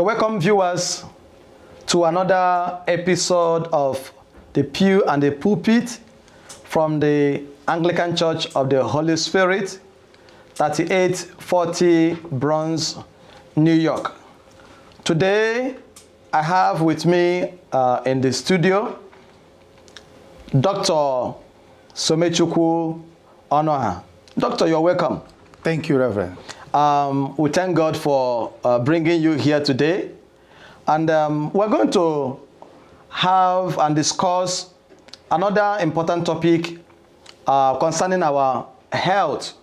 Okay, welcome viewers to another episode of the Pew and the Pulpit from the Anglican Church of the Holy Spirit, 3840 Bronx, New York. Today, I have with me in the studio Dr. Somechukwu Onoha. Doctor, you're welcome. Thank you, Reverend. We thank God for bringing you here today. And we're going to have and discuss another important topic concerning our health,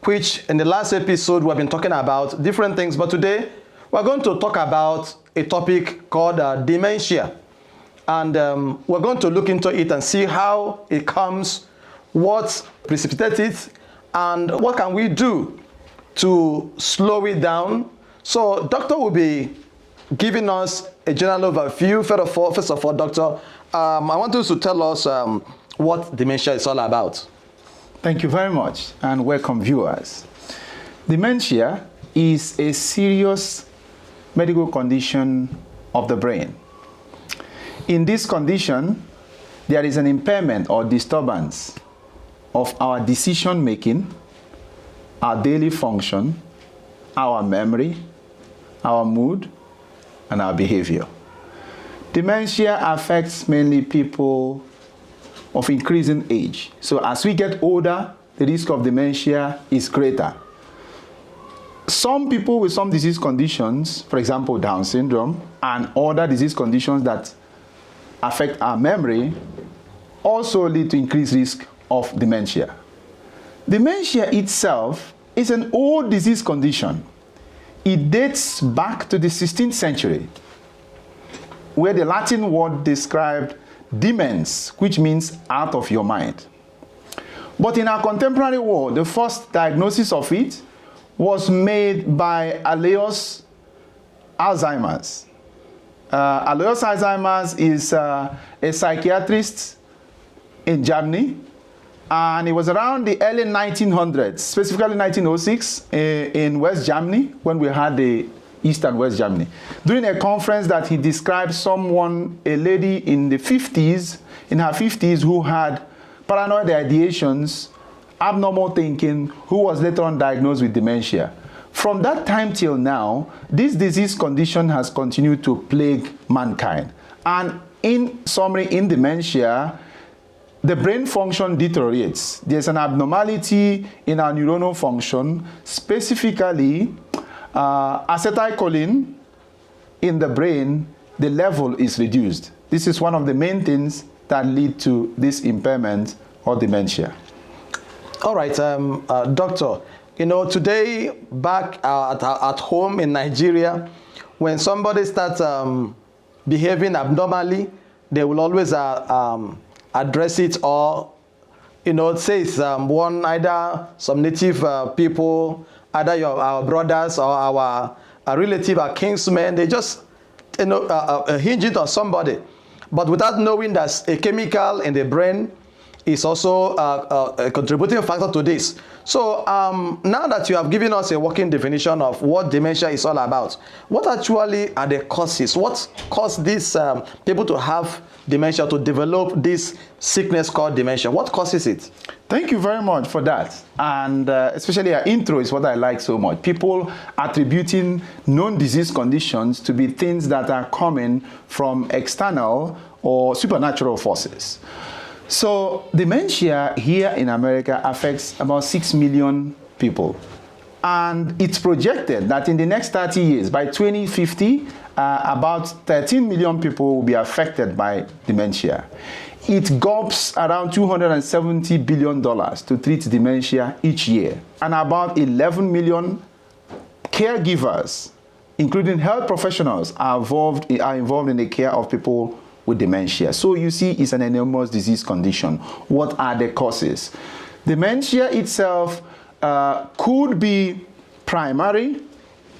which in the last episode we've been talking about different things, but today we're going to talk about a topic called dementia. And we're going to look into it and see how it comes, what precipitates it, and what can we do to slow it down. So doctor will be giving us a general overview. First of all, doctor, I want you to tell us what dementia is all about. Thank you very much, and welcome viewers. Dementia is a serious medical condition of the brain. In this condition, there is an impairment or disturbance of our decision making, our daily function, our memory, our mood, and our behavior. Dementia affects mainly people of increasing age. So as we get older, the risk of dementia is greater. Some people with some disease conditions, for example, Down syndrome, and other disease conditions that affect our memory, also lead to increased risk of dementia. Dementia itself is an old disease condition. It dates back to the 16th century, where the Latin word described demens, which means out of your mind. But in our contemporary world, the first diagnosis of it was made by Alois Alzheimer's. Alois Alzheimer's is a psychiatrist in Germany, and it was around the early 1900s, specifically 1906, in West Germany, when we had the East and West Germany. During a conference that he described a lady in the 50s, in her 50s, who had paranoid ideations, abnormal thinking, who was later on diagnosed with dementia. From that time till now, this disease condition has continued to plague mankind. And in summary, in dementia, the brain function deteriorates. There's an abnormality in our neuronal function, specifically acetylcholine in the brain, the level is reduced. This is one of the main things that lead to this impairment or dementia. All right, doctor, you know, today back at home in Nigeria, when somebody starts behaving abnormally, they will always address it, or, you know, say it's either some native people, either our brothers or our relative, our kinsmen, they just, you know, hinge it on somebody. But without knowing that a chemical in the brain is also a contributing factor to this. So now that you have given us a working definition of what dementia is all about, what actually are the causes? What caused these people to have dementia, to develop this sickness called dementia? What causes it? Thank you very much for that. And especially our intro is what I like so much. People attributing known disease conditions to be things that are coming from external or supernatural forces. So dementia here in America affects about 6 million people. And it's projected that in the next 30 years, by 2050, about 13 million people will be affected by dementia. It gulps around $270 billion to treat dementia each year. And about 11 million caregivers, including health professionals, are involved in the care of people with dementia. So you see, it's an enormous disease condition. What are the causes? Dementia itself could be primary,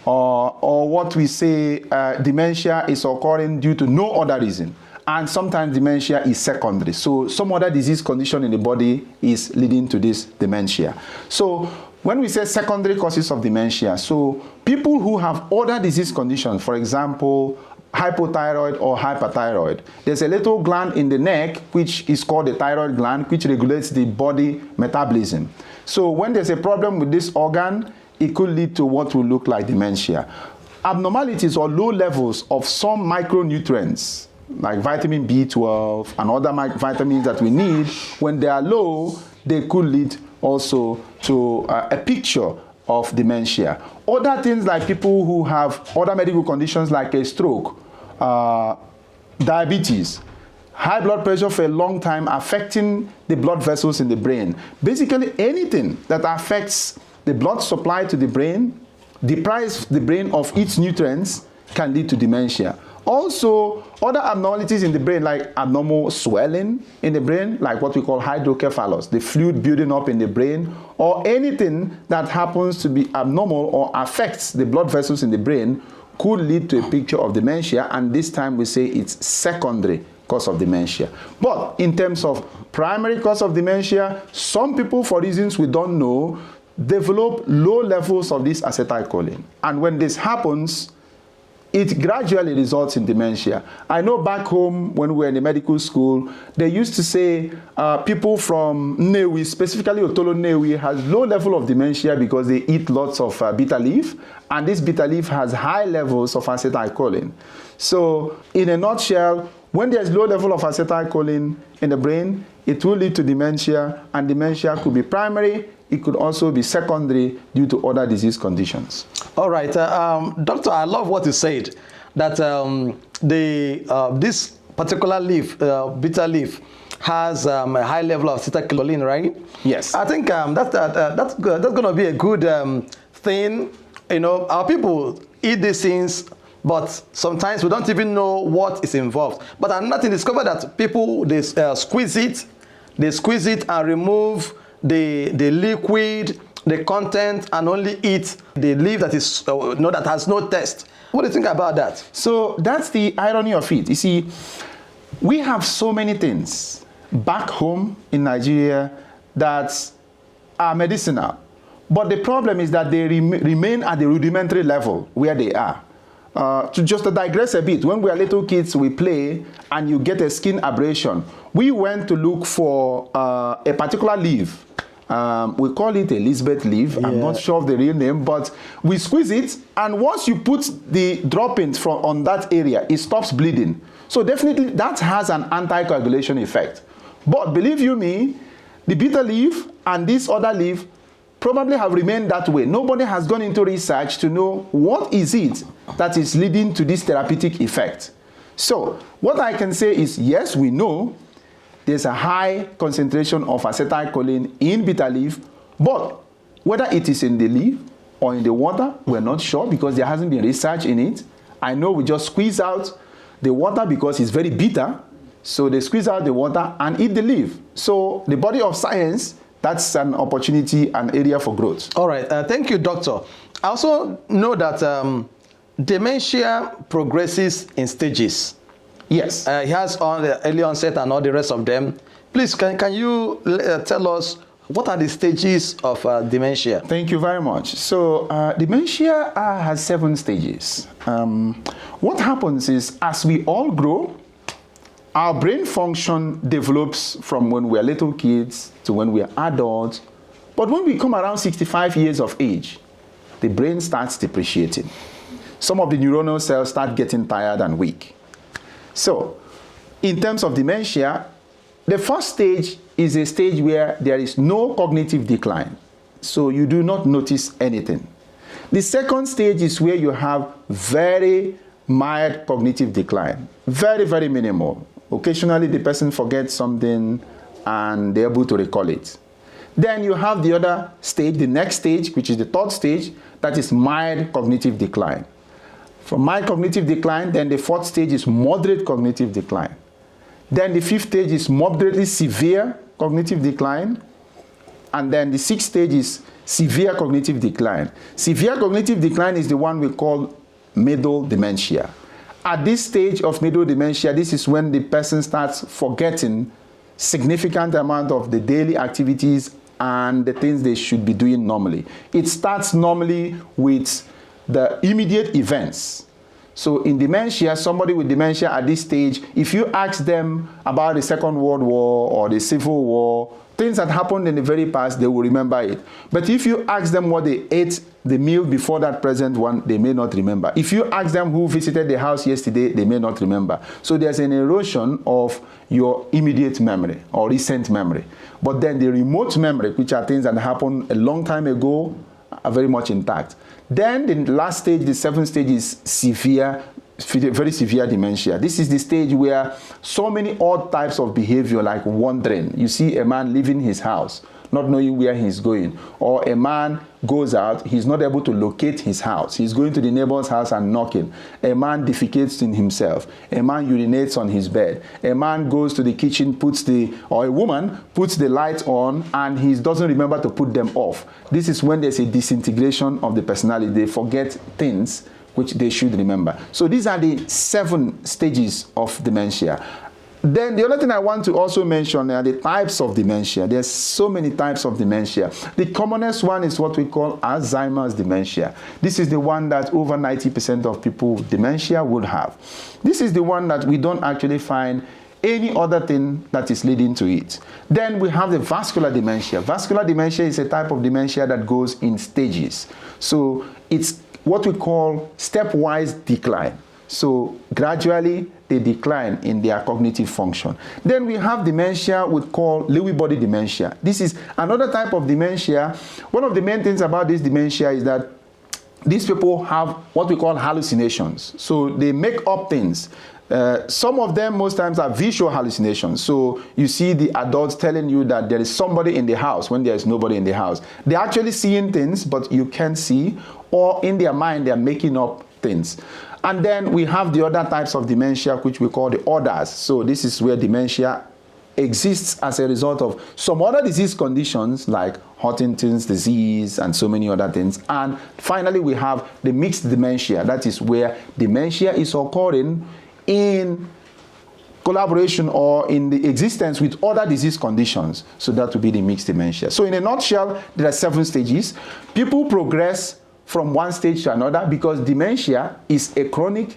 or what we say dementia is occurring due to no other reason. And sometimes dementia is secondary. So some other disease condition in the body is leading to this dementia. So when we say secondary causes of dementia, so people who have other disease conditions, for example, hypothyroid or hyperthyroid, there's a little gland in the neck which is called the thyroid gland, which regulates the body metabolism. So when there's a problem with this organ, it could lead to what will look like dementia. Abnormalities or low levels of some micronutrients like vitamin B12 and other vitamins that we need, when they are low, they could lead also to a picture of dementia. Other things like people who have other medical conditions like a stroke, diabetes, high blood pressure for a long time affecting the blood vessels in the brain. Basically anything that affects the blood supply to the brain, deprives the brain of its nutrients, can lead to dementia. Also, other abnormalities in the brain, like abnormal swelling in the brain, like what we call hydrocephalus, the fluid building up in the brain, or anything that happens to be abnormal or affects the blood vessels in the brain, could lead to a picture of dementia, and this time we say it's secondary cause of dementia. But in terms of primary cause of dementia, some people, for reasons we don't know, develop low levels of this acetylcholine. And when this happens, it gradually results in dementia. I know back home when we were in the medical school, they used to say people from Nnewi, specifically Otolo Nnewi, has low level of dementia because they eat lots of bitter leaf, and this bitter leaf has high levels of acetylcholine. So in a nutshell, when there's low level of acetylcholine in the brain, it will lead to dementia, and dementia could be primary. It could also be secondary due to other disease conditions. All right, Doctor, I love what you said, that this particular leaf, bitter leaf, has a high level of acetylcholine, right? Yes. I think that's good. That's going to be a good thing. You know, our people eat these things, but sometimes we don't even know what is involved. But I'm not discovered that people, they squeeze it and remove the liquid, the content, and only eat the leaf that is that has no taste. What do you think about that? So that's the irony of it. You see, we have so many things back home in Nigeria that are medicinal, but the problem is that they remain at the rudimentary level where they are. To digress a bit, when we are little kids, we play and you get a skin abrasion. We went to look for a particular leaf. We call it Elizabeth leaf. Yeah. I'm not sure of the real name, but we squeeze it, and once you put the droppings on that area, it stops bleeding. So definitely that has an anticoagulation effect. But believe you me, the bitter leaf and this other leaf probably have remained that way. Nobody has gone into research to know what is it that is leading to this therapeutic effect. So what I can say is, yes, we know there's a high concentration of acetylcholine in bitter leaf, but whether it is in the leaf or in the water, we're not sure because there hasn't been research in it. I know we just squeeze out the water because it's very bitter, so they squeeze out the water and eat the leaf. So the body of science, that's an opportunity, an area for growth. All right, thank you, doctor. I also know that dementia progresses in stages. Yes. He has on the early onset and all the rest of them. Please, can you tell us what are the stages of dementia? Thank you very much. So dementia has 7 stages. What happens is, as we all grow, our brain function develops from when we are little kids to when we are adults. But when we come around 65 years of age, the brain starts depreciating. Some of the neuronal cells start getting tired and weak. So, in terms of dementia, the first stage is a stage where there is no cognitive decline. So you do not notice anything. The second stage is where you have very mild cognitive decline. Very, very minimal. Occasionally the person forgets something and they're able to recall it. Then you have the other stage, the next stage, which is the third stage, that is mild cognitive decline. From mild cognitive decline, then the fourth stage is moderate cognitive decline. Then the fifth stage is moderately severe cognitive decline. And then the sixth stage is severe cognitive decline. Severe cognitive decline is the one we call middle dementia. At this stage of middle dementia, this is when the person starts forgetting significant amount of the daily activities and the things they should be doing normally. It starts normally with the immediate events. So in dementia, somebody with dementia at this stage, if you ask them about the Second World War or the Civil War, things that happened in the very past, they will remember it. But if you ask them what they ate the meal before that present one, they may not remember. If you ask them who visited the house yesterday, they may not remember. So there's an erosion of your immediate memory or recent memory. But then the remote memory, which are things that happened a long time ago, are very much intact. Then the last stage, the seventh stage, is severe, very severe dementia. This is the stage where so many odd types of behavior, like wandering. You see a man leaving his house, not knowing where he's going. Or a man goes out, he's not able to locate his house. He's going to the neighbor's house and knocking. A man defecates in himself. A man urinates on his bed. A man goes to the kitchen, or a woman puts the lights on, and he doesn't remember to put them off. This is when there's a disintegration of the personality. They forget things which they should remember. So these are the 7 stages of dementia. Then the other thing I want to also mention are the types of dementia. There's so many types of dementia. The commonest one is what we call Alzheimer's dementia. This is the one that over 90% of people with dementia would have. This is the one that we don't actually find any other thing that is leading to it. Then we have the vascular dementia. Vascular dementia is a type of dementia that goes in stages. So it's what we call stepwise decline. So gradually they decline in their cognitive function. Then we have dementia we call Lewy body dementia. This is another type of dementia. One of the main things about this dementia is that these people have what we call hallucinations. So they make up things. Some of them most times are visual hallucinations. So you see the adults telling you that there is somebody in the house when there is nobody in the house. They're actually seeing things, but you can't see, or in their mind they're making up things. And then we have the other types of dementia, which we call the others. So this is where dementia exists as a result of some other disease conditions like Huntington's disease and so many other things. And finally, we have the mixed dementia. That is where dementia is occurring in collaboration or in the existence with other disease conditions. So that would be the mixed dementia. So in a nutshell, there are 7 stages. People progress from one stage to another because dementia is a chronic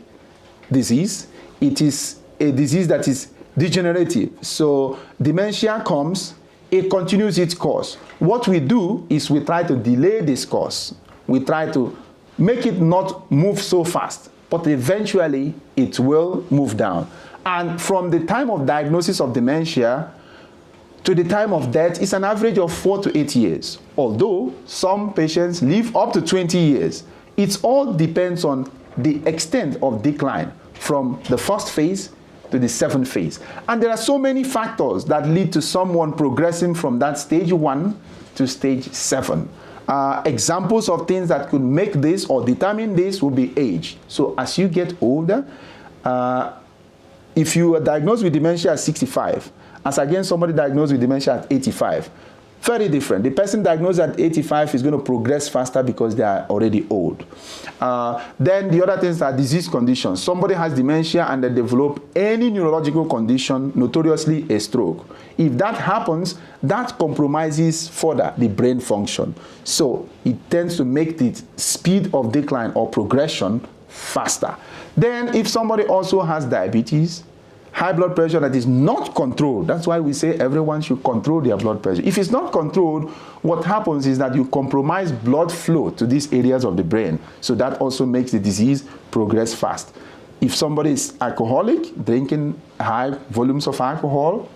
disease. It is a disease that is degenerative. So dementia comes, it continues its course. What we do is we try to delay this course. We try to make it not move so fast, but eventually it will move down. And from the time of diagnosis of dementia to the time of death is an average of 4 to 8 years. Although some patients live up to 20 years. It all depends on the extent of decline from the first phase to the 7th phase. And there are so many factors that lead to someone progressing from that stage 1 to stage 7. Examples of things that could make this or determine this will be age. So as you get older, if you are diagnosed with dementia at 65, as against somebody diagnosed with dementia at 85, very different. The person diagnosed at 85 is going to progress faster because they are already old. Then the other things are disease conditions. Somebody has dementia and they develop any neurological condition, notoriously a stroke. If that happens, that compromises further the brain function. So it tends to make the speed of decline or progression faster. Then if somebody also has diabetes, high blood pressure that is not controlled. That's why we say everyone should control their blood pressure. If it's not controlled, what happens is that you compromise blood flow to these areas of the brain. So that also makes the disease progress fast. If somebody is alcoholic, drinking high volumes of alcohol,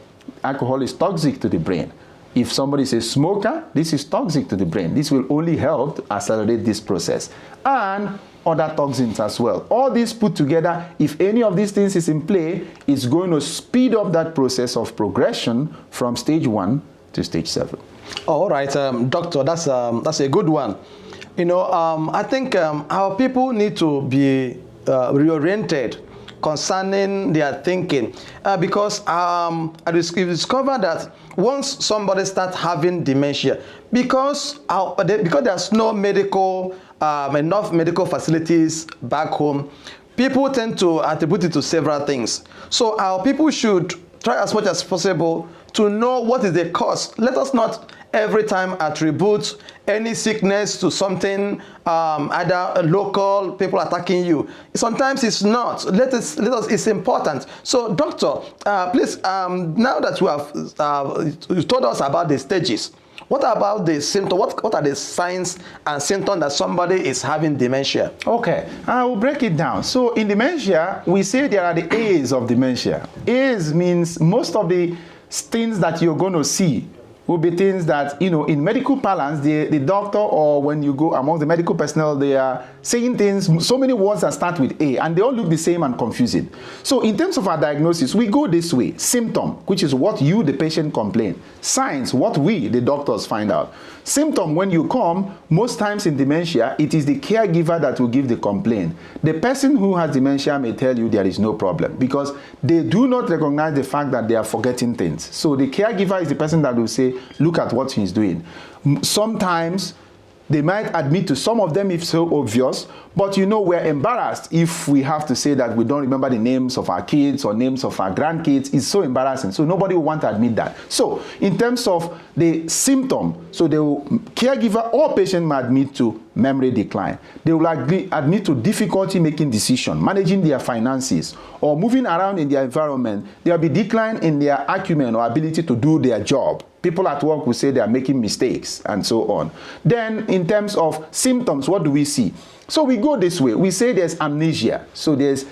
alcohol is toxic to the brain. If somebody is a smoker, this is toxic to the brain. This will only help to accelerate this process. And other toxins as well. All these put together, if any of these things is in play, it's going to speed up that process of progression from stage 1 to stage 7. Oh, all right, doctor, that's a good one. You know, I think our people need to be reoriented concerning their thinking because I discovered that once somebody starts having dementia, because there's no enough medical facilities back home, people tend to attribute it to several things. So our people should try as much as possible to know what is the cause. Let us not every time attribute any sickness to something, either local, people attacking you. Sometimes it's not. Let us, it's important. So, doctor, please, now that you told us about the stages, what about the symptoms? What are the signs and symptoms that somebody is having dementia? Okay, I will break it down. So in dementia, we say there are the A's of dementia. A's means most of the things that you're going to see will be things that, you know, in medical parlance, the doctor, or when you go among the medical personnel, they are saying things, so many words that start with A, and they all look the same and confusing. So in terms of our diagnosis, we go this way. Symptom, which is what you, the patient, complain. Signs, what we, the doctors, find out. Symptom, when you come, most times in dementia, it is the caregiver that will give the complaint. The person who has dementia may tell you there is no problem because they do not recognize the fact that they are forgetting things. So the caregiver is the person that will say, look at what he's doing. Sometimes they might admit to some of them if so obvious, but you know, we're embarrassed if we have to say that we don't remember the names of our kids or names of our grandkids. It's so embarrassing. So nobody will want to admit that. So in terms of the symptom, so the caregiver or patient may admit to memory decline. They will admit to difficulty making decisions, managing their finances, or moving around in their environment. There will be decline in their acumen or ability to do their job. People at work will say they are making mistakes and so on. Then in terms of symptoms, what do we see? So we go this way. We say there's amnesia. So there's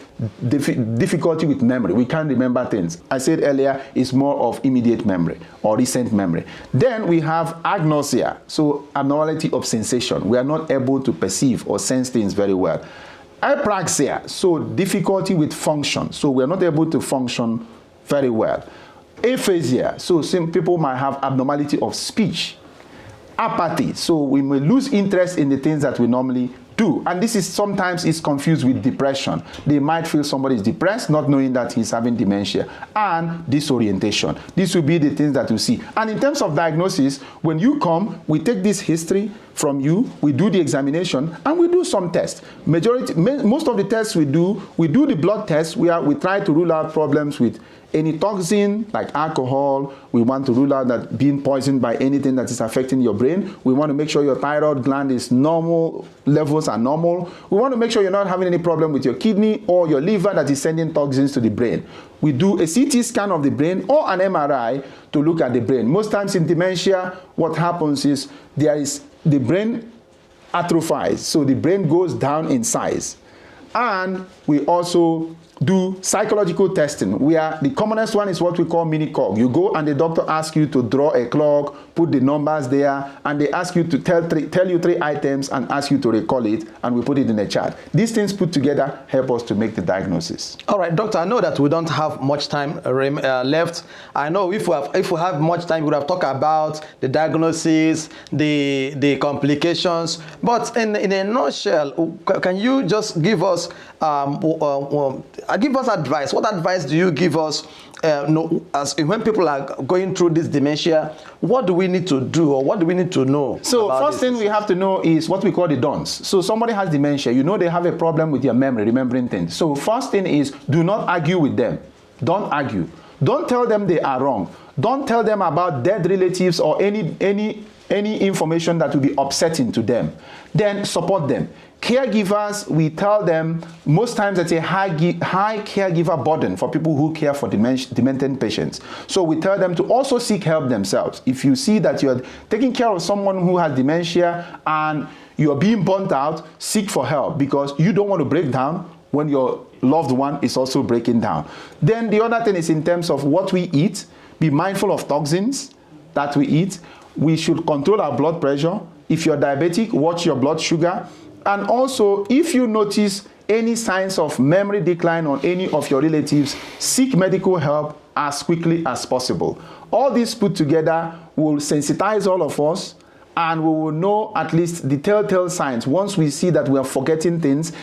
difficulty with memory. We can't remember things. I said earlier, it's more of immediate memory or recent memory. Then we have agnosia. So abnormality of sensation. We are not able to perceive or sense things very well. Apraxia. So difficulty with function. So we are not able to function very well. Aphasia, so some people might have abnormality of speech. Apathy, so we may lose interest in the things that we normally do. And this is sometimes is confused with depression. They might feel somebody is depressed, not knowing that he's having dementia. And disorientation. This will be the things that you see. And in terms of diagnosis, when you come, we take this history from you, we do the examination, and we do some tests. Most of the tests we do the blood tests. We try to rule out problems with any toxin like alcohol. We want to rule out that being poisoned by anything that is affecting your brain. We want to make sure your thyroid gland is normal, levels are normal. We want to make sure you're not having any problem with your kidney or your liver that is sending toxins to the brain. We do a CT scan of the brain or an MRI to look at the brain. Most times in dementia, what happens is the brain atrophies, so the brain goes down in size. And we also do psychological testing, where the commonest one is what we call mini cog. You go and the doctor asks you to draw a clock, put the numbers there, and they ask you to tell you 3 items and ask you to recall it, and we put it in a chart. These things put together help us to make the diagnosis. All right, doctor, I know that we don't have much time left. I know if we have much time, we would have talked about the diagnosis, the complications. But in a nutshell, can you just give us advice? What advice do you give us as when people are going through this dementia? What do we need to do, or what do we need to know? So first thing we have to know is what we call the don'ts. So somebody has dementia, you know they have a problem with their memory, remembering things. So first thing is, do not argue with them. Don't argue. Don't tell them they are wrong. Don't tell them about dead relatives or any information that will be upsetting to them. Then support them. Caregivers, we tell them most times it's a high caregiver burden for people who care for demented patients. So we tell them to also seek help themselves. If you see that you're taking care of someone who has dementia and you're being burnt out, seek for help, because you don't want to break down when your loved one is also breaking down. Then the other thing is in terms of what we eat. Be mindful of toxins that we eat. We should control our blood pressure. If you're diabetic, watch your blood sugar. And also, if you notice any signs of memory decline on any of your relatives, seek medical help as quickly as possible. All this put together will sensitize all of us, and we will know at least the telltale signs. Once we see that we are forgetting things,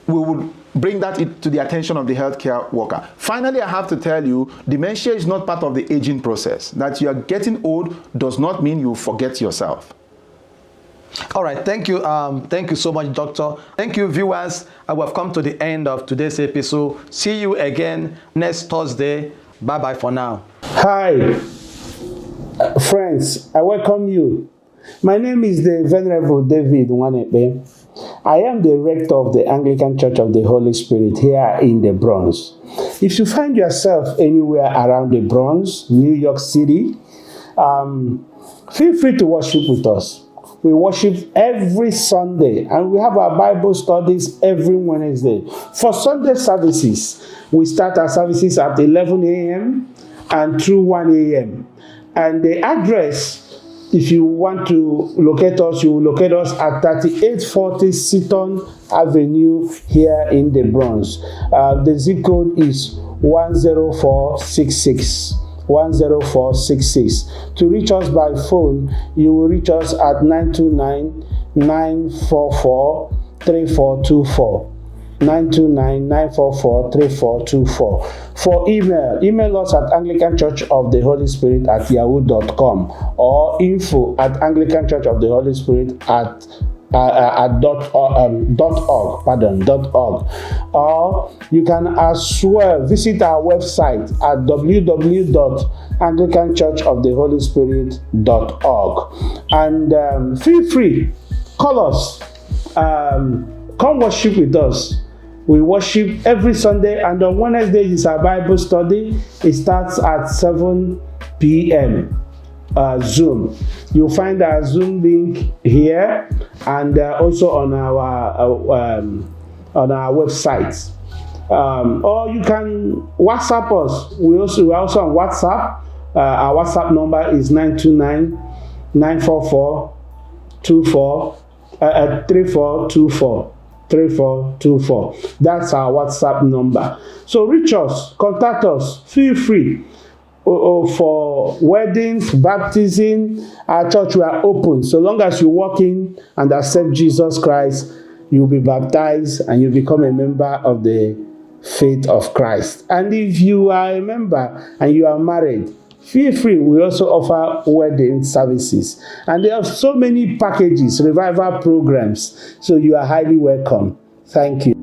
we will bring that to the attention of the healthcare worker. Finally, I have to tell you, dementia is not part of the aging process. That you are getting old does not mean you forget yourself. All right, thank you so much, doctor. Thank you, viewers. We have come to the end of today's episode. See you again next Thursday Bye-bye for now. Hi, friends. I welcome you. My name is the Venerable David Nwanepe. I am the rector of the Anglican Church of the Holy Spirit here in the Bronx. If you find yourself anywhere around the Bronx, New York City, feel free to worship with us. We worship every Sunday, and we have our Bible studies every Wednesday. For Sunday services, we start our services at 11 a.m. and through 1 a.m. And the address, if you want to locate us, you will locate us at 3840 Seaton Avenue here in the Bronx. The zip code is 10466. 10466. To reach us by phone, you will reach us at 929-944-3424. 929-944-3424. For email us at anglicanchurchoftheholyspirit@yahoo.com or info@anglicanchurchoftheholyspirit.org. Or you can as well visit our website at www.anglicanchurchoftheholyspirit.org. And feel free, call us, come worship with us. We worship every Sunday, and on Wednesday is our Bible study. It starts at 7 p.m. Zoom. You'll find our Zoom link here and also on our website. Or you can WhatsApp us. We're also on WhatsApp. Our WhatsApp number is 929-944-3424. 3424. That's our WhatsApp number. So reach us, contact us, feel free. For weddings, baptism, our church, we are open. So long as you walk in and accept Jesus Christ, you'll be baptized and you become a member of the faith of Christ. And if you are a member and you are married, feel free. We also offer wedding services. And there are so many packages, revival programs. So you are highly welcome. Thank you.